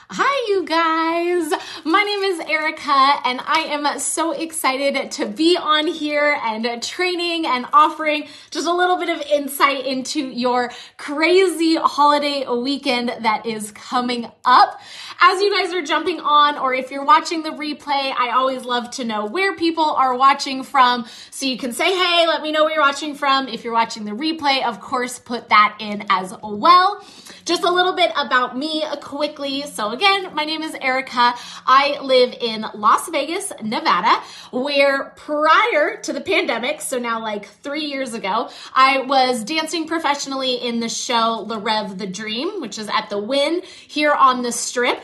Hi, you guys. My name is Erika, and I am so excited to be on here and training and offering just a little bit of insight into your crazy holiday weekend that is coming up. As you guys are jumping on, or if you're watching the replay, I always love to know where people are watching from. So you can say, hey, let me know where you're watching from. If you're watching the replay, of course, put that in as well. Just a little bit about me quickly. So again, my name is Erika. I live in Las Vegas, Nevada, where prior to the pandemic, so now like 3 years ago, I was dancing professionally in the show Le Rêve the Dream, which is at the Wynn here on the Strip.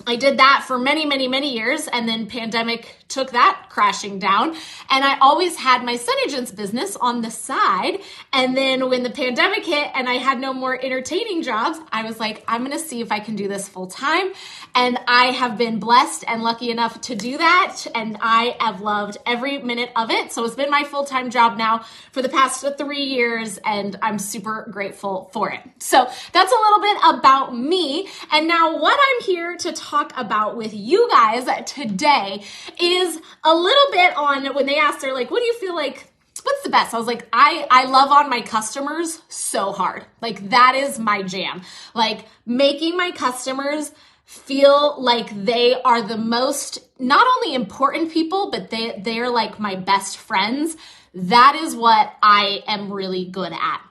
I did that for many, many, many years, and then pandemic took that crashing down. And I always had my Sun Agents business on the side. And then when the pandemic hit and I had no more entertaining jobs, I was like, I'm going to see if I can do this full time. And I have been blessed and lucky enough to do that. And I have loved every minute of it. So it's been my full-time job now for the past 3 years, and I'm super grateful for it. So that's a little bit about me. And now what I'm here to talk about with you guys today is a little bit on when they asked, they're like, what do you feel like? What's the best? I was like, I love on my customers so hard. Like that is my jam. Like making my customers feel like they are the most, not only important people, but they're like my best friends. That is what I am really good at,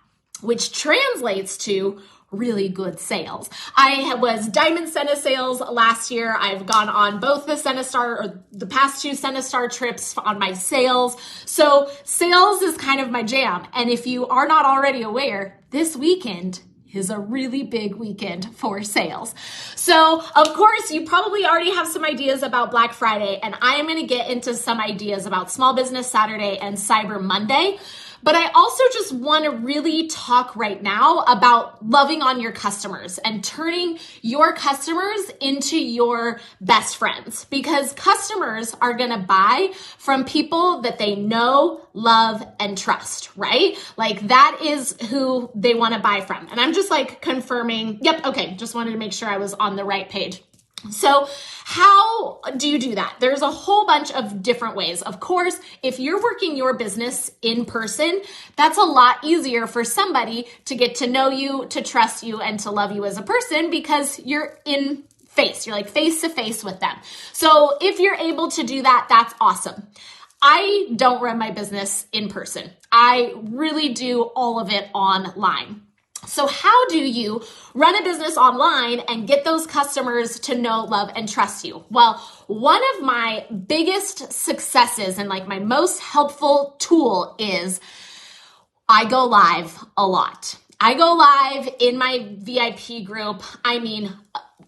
which translates to really good sales. I was Diamond Senna sales last year. I've gone on both the Senna-Star or the past 2 Senna-Star trips on my sales. So sales is kind of my jam. And if you are not already aware, this weekend is a really big weekend for sales. So of course, you probably already have some ideas about Black Friday, and I am going to get into some ideas about Small Business Saturday and Cyber Monday. But I also just want to really talk right now about loving on your customers and turning your customers into your best friends, because customers are going to buy from people that they know, love, and trust, right? Like that is who they want to buy from. And I'm just like confirming, yep, okay, just wanted to make sure I was on the right page. So how do you do that? There's a whole bunch of different ways. Of course, if you're working your business in person, that's a lot easier for somebody to get to know you, to trust you, and to love you as a person because you're in face. You're like face to face with them. So if you're able to do that, that's awesome. I don't run my business in person. I really do all of it online. So how do you run a business online and get those customers to know, love, and trust you? Well, one of my biggest successes and like my most helpful tool is I go live a lot. I go live in my VIP group. I mean,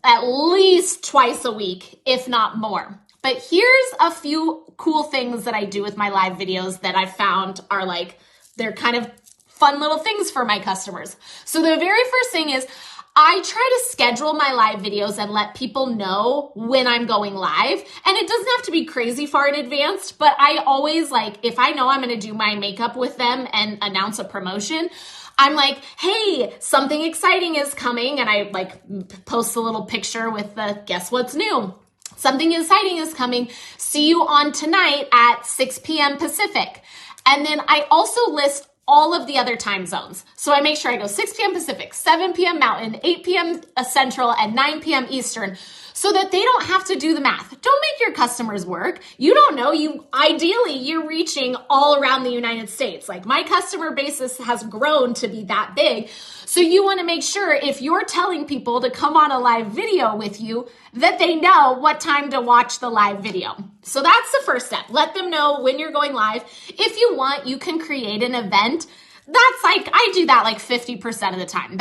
at least twice a week, if not more. But here's a few cool things that I do with my live videos that I found are like, they're kind of fun little things for my customers. So the very first thing is I try to schedule my live videos and let people know when I'm going live. And it doesn't have to be crazy far in advance, but I always like, if I know I'm going to do my makeup with them and announce a promotion, I'm like, hey, something exciting is coming. And I like post a little picture with the guess what's new. Something exciting is coming. See you on tonight at 6 p.m. Pacific. And then I also list all of the other time zones. So I make sure I go 6 p.m. Pacific, 7 p.m. Mountain, 8 p.m. Central, and 9 p.m. Eastern, so that they don't have to do the math. Don't make your customers work. You don't know. Ideally, you're reaching all around the United States. Like my customer basis has grown to be that big. So you want to make sure if you're telling people to come on a live video with you, that they know what time to watch the live video. So that's the first step. Let them know when you're going live. If you want, you can create an event. That's like, I do that like 50% of the time.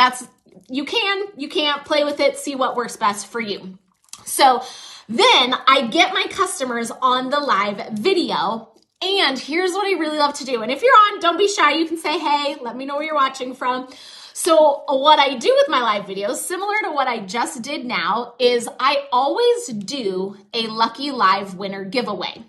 You can't play with it, see what works best for you. So then I get my customers on the live video. And here's what I really love to do. And if you're on, don't be shy. You can say, hey, let me know where you're watching from. So what I do with my live videos, similar to what I just did now, is I always do a lucky live winner giveaway.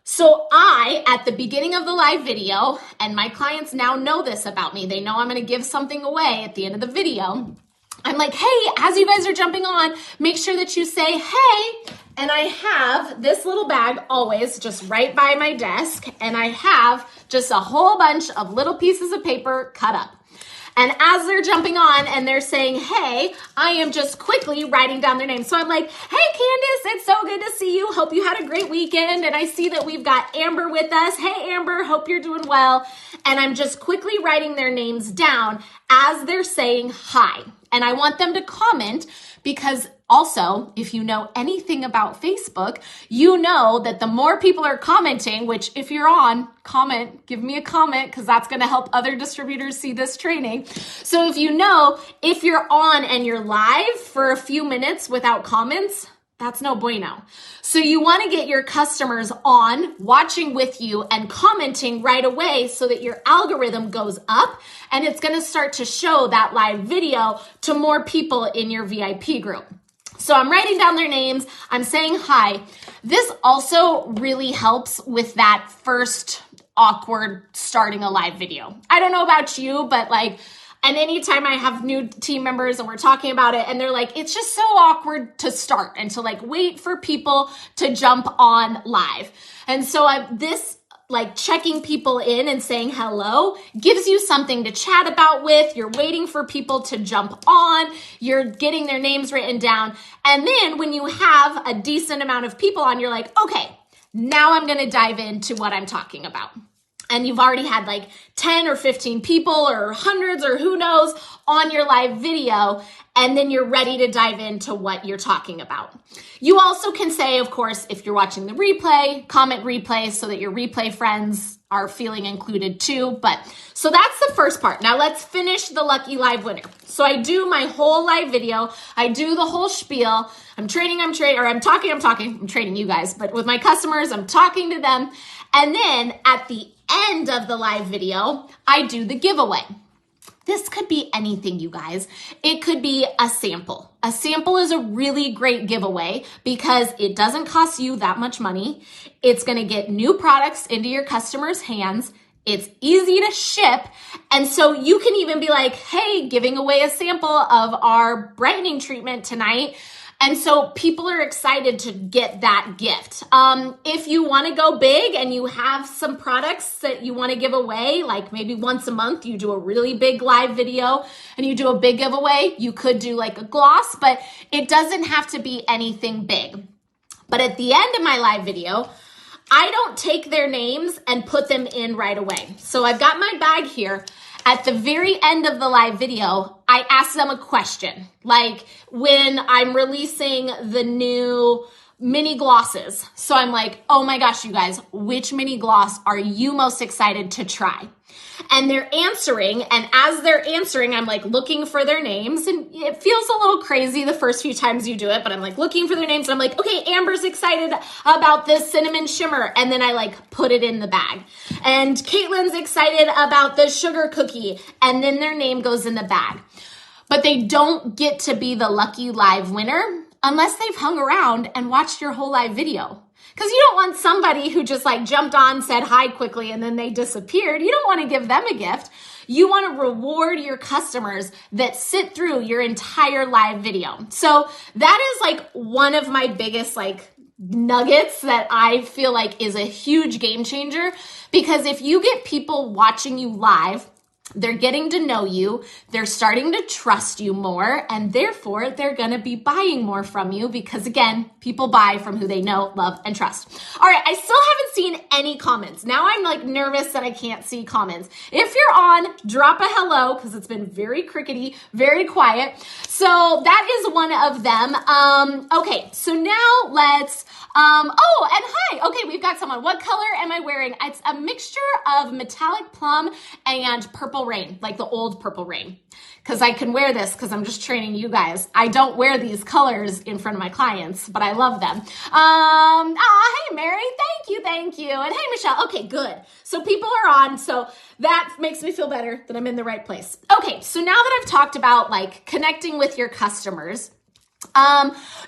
So at the beginning of the live video, and my clients now know this about me, they know I'm going to give something away at the end of the video. I'm like, hey, as you guys are jumping on, make sure that you say, hey, and I have this little bag always just right by my desk, and I have just a whole bunch of little pieces of paper cut up. And as they're jumping on and they're saying, hey, I am just quickly writing down their name. So I'm like, hey, Candace, it's so good to see you. Hope you had a great weekend. And I see that we've got Amber with us. Hey, Amber, hope you're doing well. And I'm just quickly writing their names down as they're saying hi. And I want them to comment because also, if you know anything about Facebook, you know that the more people are commenting, which if you're on, comment, give me a comment because that's going to help other distributors see this training. So if you know, if you're on and you're live for a few minutes without comments, that's no bueno. So you want to get your customers on, watching with you and commenting right away so that your algorithm goes up and it's going to start to show that live video to more people in your VIP group. So I'm writing down their names. I'm saying hi. This also really helps with that first awkward starting a live video. I don't know about you, but and anytime I have new team members and we're talking about it and they're like, it's just so awkward to start and to wait for people to jump on live. And so this checking people in and saying hello gives you something to chat about with. You're waiting for people to jump on. You're getting their names written down. And then when you have a decent amount of people on, you're like, okay, now I'm going to dive into what I'm talking about. And you've already had 10 or 15 people or hundreds or who knows on your live video. And then you're ready to dive into what you're talking about. You also can say, of course, if you're watching the replay, comment replay so that your replay friends are feeling included too. So that's the first part. Now let's finish the lucky live winner. So I do my whole live video. I do the whole spiel. I'm training, I'm training you guys, but with my customers, I'm talking to them. And then at the end of the live video, I do the giveaway. This could be anything, you guys. It could be a sample. A sample is a really great giveaway because it doesn't cost you that much money. It's going to get new products into your customers' hands. It's easy to ship. And so you can even be like, hey, giving away a sample of our brightening treatment tonight. And so people are excited to get that gift. If you want to go big and you have some products that you want to give away, maybe once a month, you do a really big live video and you do a big giveaway, you could do a gloss, but it doesn't have to be anything big. But at the end of my live video, I don't take their names and put them in right away. So I've got my bag here. At the very end of the live video, I ask them a question. When I'm releasing the new mini glosses. So I'm like, oh my gosh, you guys, which mini gloss are you most excited to try? And they're answering. And as they're answering, I'm looking for their names. And it feels a little crazy the first few times you do it, but I'm looking for their names. And I'm like, okay, Amber's excited about this cinnamon shimmer. And then I put it in the bag. And Caitlin's excited about the sugar cookie. And then their name goes in the bag. But they don't get to be the lucky live winner unless they've hung around and watched your whole live video. Because you don't want somebody who just jumped on, said hi quickly, and then they disappeared. You don't want to give them a gift. You want to reward your customers that sit through your entire live video. So that is one of my biggest nuggets that I feel is a huge game changer. Because if you get people watching you live, they're getting to know you, they're starting to trust you more, and therefore they're going to be buying more from you because, again, people buy from who they know, love, and trust. All right, I still haven't seen any comments. Now I'm nervous that I can't see comments. If you're on, drop a hello because it's been very crickety, very quiet. So that is one of them. Okay, so now let's... and hi. Okay, we've got someone. What color am I wearing? It's a mixture of metallic plum and purple rain, the old purple rain. Because I can wear this because I'm just training you guys. I don't wear these colors in front of my clients, but I love them. Hey, Mary. Thank you. And hey, Michelle. Okay, good. So people are on. So that makes me feel better that I'm in the right place. Okay, so now that I've talked about connecting with your customers,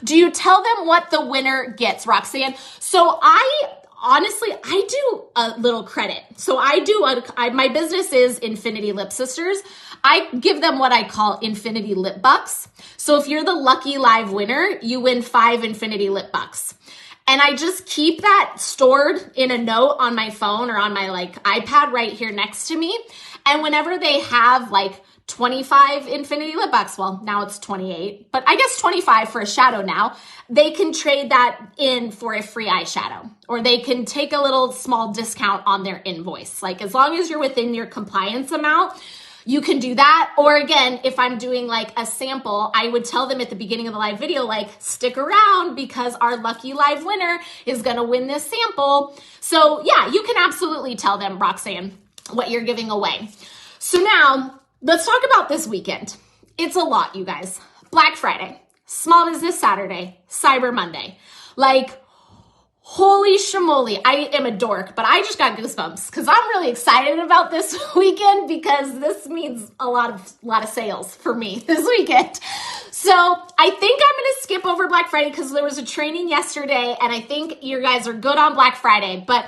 do you tell them what the winner gets, Roxanne? So I honestly, I do a little credit. So my business is Infinity Lip Sisters. I give them what I call Infinity Lip Bucks. So if you're the lucky live winner, you win 5 Infinity Lip Bucks. And I just keep that stored in a note on my phone or on my iPad right here next to me. And whenever they have 25 Infinity Lip Bucks, well, now it's 28, but I guess 25 for a shadow now, they can trade that in for a free eyeshadow, or they can take a little small discount on their invoice. As long as you're within your compliance amount, you can do that. Or again, if I'm doing a sample, I would tell them at the beginning of the live video, stick around because our lucky live winner is going to win this sample. So yeah, you can absolutely tell them, Roxanne, what you're giving away. So now let's talk about this weekend. It's a lot, you guys. Black Friday, Small Business Saturday, Cyber Monday. Holy shamoly, I am a dork, but I just got goosebumps because I'm really excited about this weekend because this means a lot of sales for me this weekend. So I think I'm going to skip over Black Friday because there was a training yesterday and I think you guys are good on Black Friday. But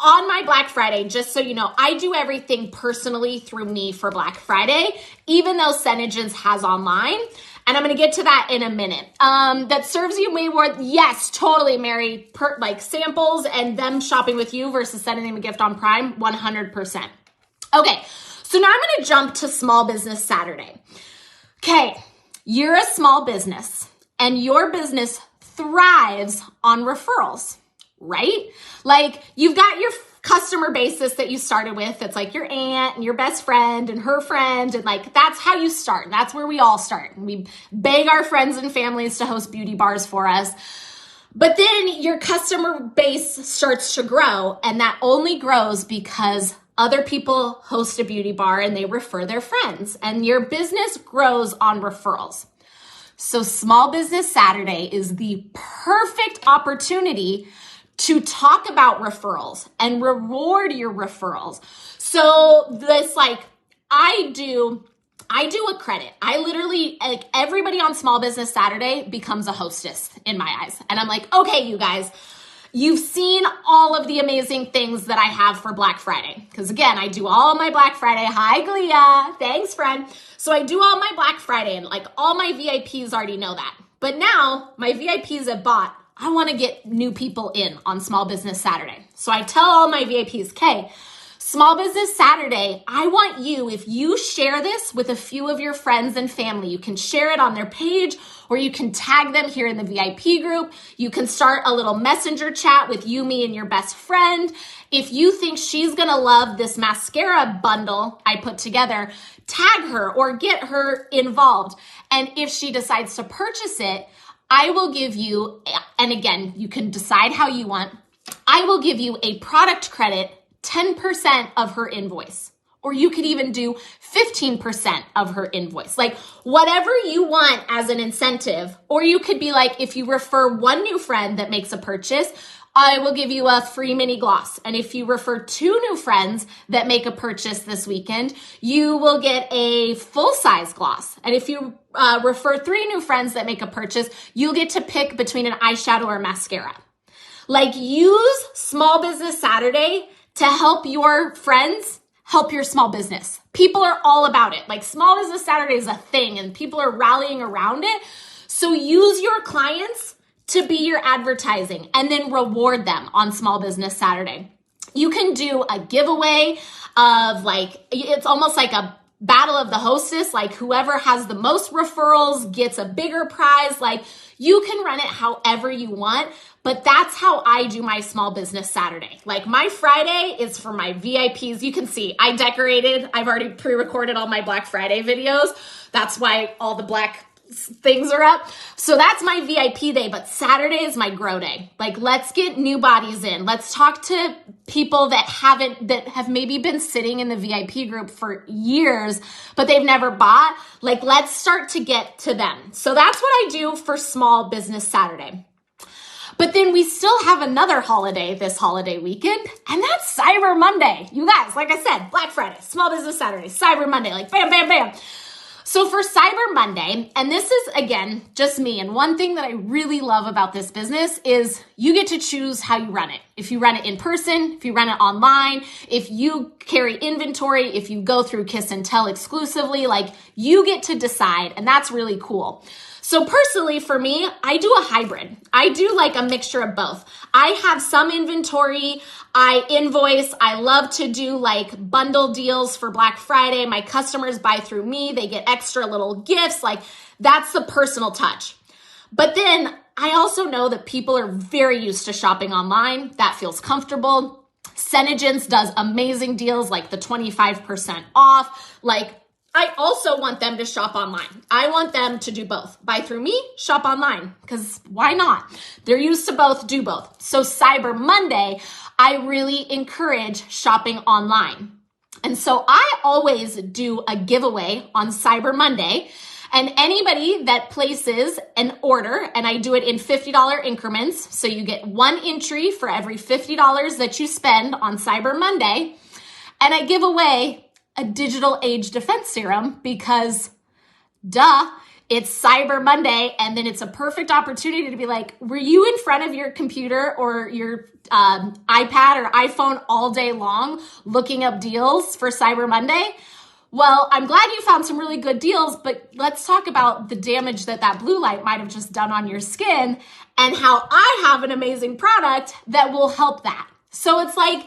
on my Black Friday, just so you know, I do everything personally through me for Black Friday, even though Senegens has online. And I'm going to get to that in a minute. That serves you way more. Yes, totally, Mary. Samples and them shopping with you versus sending them a gift on Prime, 100%. Okay, so now I'm going to jump to Small Business Saturday. Okay, you're a small business and your business thrives on referrals, right? You've got your customer basis that you started with. It's your aunt and your best friend and her friend. And that's how you start. That's where we all start. We beg our friends and families to host beauty bars for us. But then your customer base starts to grow, and that only grows because other people host a beauty bar and they refer their friends, and your business grows on referrals. So Small Business Saturday is the perfect opportunity to talk about referrals and reward your referrals. So this, I do a credit. I literally, everybody on Small Business Saturday becomes a hostess in my eyes. And I'm okay, you guys, you've seen all of the amazing things that I have for Black Friday. Because again, I do all my Black Friday. Hi, Glia. Thanks, friend. So I do all my Black Friday and all my VIPs already know that. But now my VIPs have bought, I want to get new people in on Small Business Saturday. So I tell all my VIPs, okay, Small Business Saturday, I want you, if you share this with a few of your friends and family, you can share it on their page or you can tag them here in the VIP group. You can start a little messenger chat with you, me, and your best friend. If you think she's going to love this mascara bundle I put together, tag her or get her involved. And if she decides to purchase it, I will give you, and again, you can decide how you want, I will give you a product credit, 10% of her invoice. Or you could even do 15% of her invoice. Whatever you want as an incentive. Or you could be if you refer one new friend that makes a purchase, I will give you a free mini gloss. And if you refer 2 new friends that make a purchase this weekend, you will get a full-size gloss. And if you refer 3 new friends that make a purchase, you'll get to pick between an eyeshadow or mascara. Use Small Business Saturday to help your friends help your small business. People are all about it. Small Business Saturday is a thing and people are rallying around it. So use your clients to be your advertising and then reward them on Small Business Saturday. You can do a giveaway of it's almost like a battle of the hostess, whoever has the most referrals gets a bigger prize. You can run it however you want, but that's how I do my Small Business Saturday. My Friday is for my VIPs. You can see I decorated. I've already pre-recorded all my Black Friday videos. That's why all the black things are up. So that's my VIP day, but Saturday is my grow day. Let's get new bodies in. Let's talk to people that have maybe been sitting in the VIP group for years, but they've never bought. Let's start to get to them. So that's what I do for Small Business Saturday. But then we still have another holiday this holiday weekend, and that's Cyber Monday. You guys, like I said, Black Friday, Small Business Saturday, Cyber Monday, bam, bam, bam. So for Cyber Monday, and this is, again, just me, and one thing that I really love about this business is you get to choose how you run it. If you run it in person, if you run it online, if you carry inventory, if you go through Kiss and Tell exclusively, like you get to decide, and that's really cool. So personally for me, I do a hybrid. I do like a mixture of both. I have some inventory, I invoice, I love to do like bundle deals for Black Friday. My customers buy through me, they get extra little gifts, like that's the personal touch. But then I also know that people are very used to shopping online. That feels comfortable. Senegence does amazing deals like the 25% off, like I also want them to shop online. I want them to do both. Buy through me, shop online, because why not? They're used to both, do both. So Cyber Monday, I really encourage shopping online. And so I always do a giveaway on Cyber Monday. And anybody that places an order, and I do it in $50 increments, so you get one entry for every $50 that you spend on Cyber Monday, and I give away a digital age defense serum because duh, it's Cyber Monday, and then it's a perfect opportunity to be like, were you in front of your computer or your iPad or iPhone all day long looking up deals for Cyber Monday? Well, I'm glad you found some really good deals, but let's talk about the damage that that blue light might have just done on your skin and how I have an amazing product that will help that. So it's like,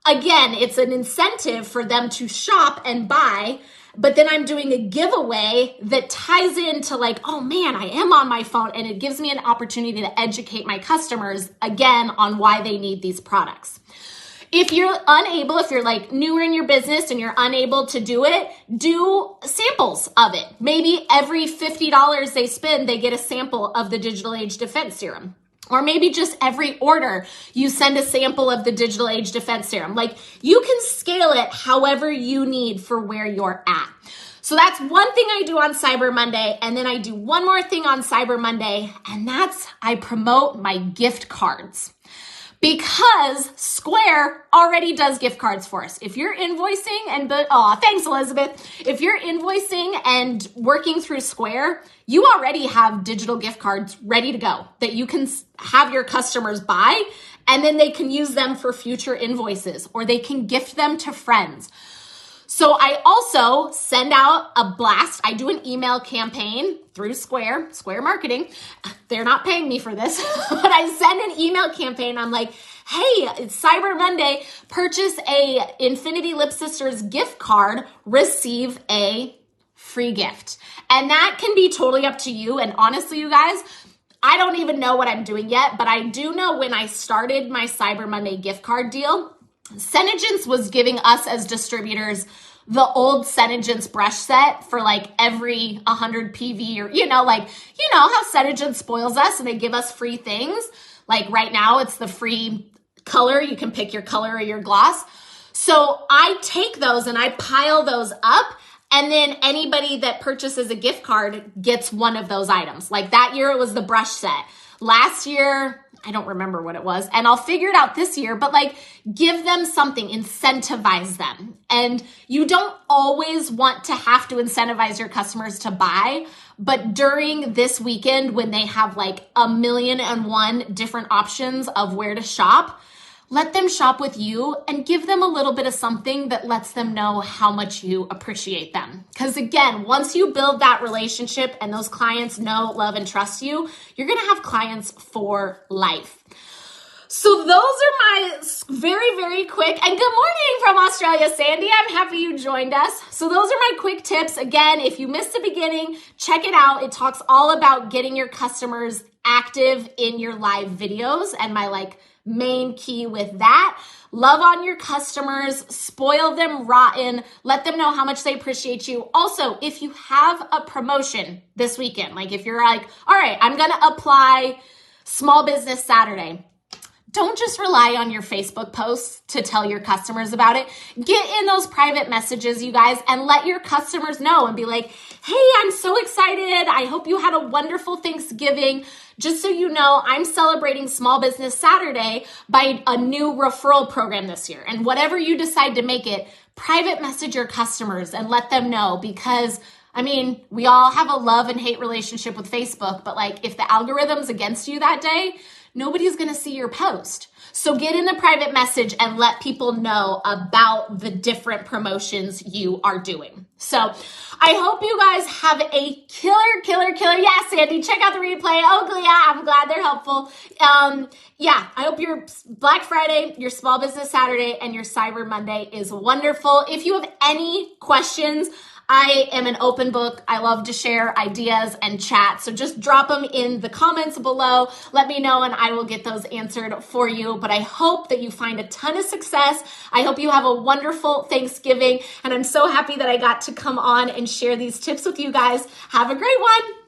again, it's an incentive for them to shop and buy, but then I'm doing a giveaway that ties into like, oh man, I am on my phone, and it gives me an opportunity to educate my customers again on why they need these products. If you're unable, if you're like newer in your business and you're unable to do it, do samples of it. Maybe every $50 they spend, they get a sample of the Digital Age Defense Serum. Or maybe just every order, you send a sample of the Digital Age Defense Serum. Like you can scale it however you need for where you're at. So that's one thing I do on Cyber Monday. And then I do one more thing on Cyber Monday, and that's I promote my gift cards. Because Square already does gift cards for us. If you're invoicing thanks Elizabeth. If you're invoicing and working through Square, you already have digital gift cards ready to go that you can have your customers buy, and then they can use them for future invoices, or they can gift them to friends. So I also send out a blast. I do an email campaign through Square Marketing. They're not paying me for this, but I send an email campaign. I'm like, hey, it's Cyber Monday. Purchase a Infinity Lip Sisters gift card, receive a free gift. And that can be totally up to you. And honestly, you guys, I don't even know what I'm doing yet, but I do know when I started my Cyber Monday gift card deal, Senegence was giving us as distributors the old Senegence brush set for like every 100 PV, or, how Senegence spoils us and they give us free things. Like right now it's the free color. You can pick your color or your gloss. So I take those and I pile those up, and then anybody that purchases a gift card gets one of those items. Like that year it was the brush set. Last year, I don't remember what it was, and I'll figure it out this year, but like give them something, incentivize them. And you don't always want to have to incentivize your customers to buy, but during this weekend when they have like 1,000,001 different options of where to shop, let them shop with you and give them a little bit of something that lets them know how much you appreciate them. Because again, once you build that relationship and those clients know, love, and trust you, you're gonna have clients for life. So those are my very, very quick, and good morning from Australia, Sandy. I'm happy you joined us. So those are my quick tips. Again, if you missed the beginning, check it out. It talks all about getting your customers active in your live videos, and my main key with that. Love on your customers, spoil them rotten, let them know how much they appreciate you. Also, if you have a promotion this weekend, like if you're like, all right, I'm gonna apply Small Business Saturday, don't just rely on your Facebook posts to tell your customers about it. Get in those private messages, you guys, and let your customers know and be like, hey, I'm so excited. I hope you had a wonderful Thanksgiving. Just so you know, I'm celebrating Small Business Saturday by a new referral program this year. And whatever you decide to make it, private message your customers and let them know, because I mean, we all have a love and hate relationship with Facebook, but like if the algorithm's against you that day, nobody's going to see your post. So get in a private message and let people know about the different promotions you are doing. So I hope you guys have a killer. Yes, Sandy, check out the replay. Oh, yeah, I'm glad they're helpful. Yeah, I hope your Black Friday, your Small Business Saturday, and your Cyber Monday is wonderful. If you have any questions, I am an open book. I love to share ideas and chat. So just drop them in the comments below. Let me know and I will get those answered for you. But I hope that you find a ton of success. I hope you have a wonderful Thanksgiving. And I'm so happy that I got to come on and share these tips with you guys. Have a great one.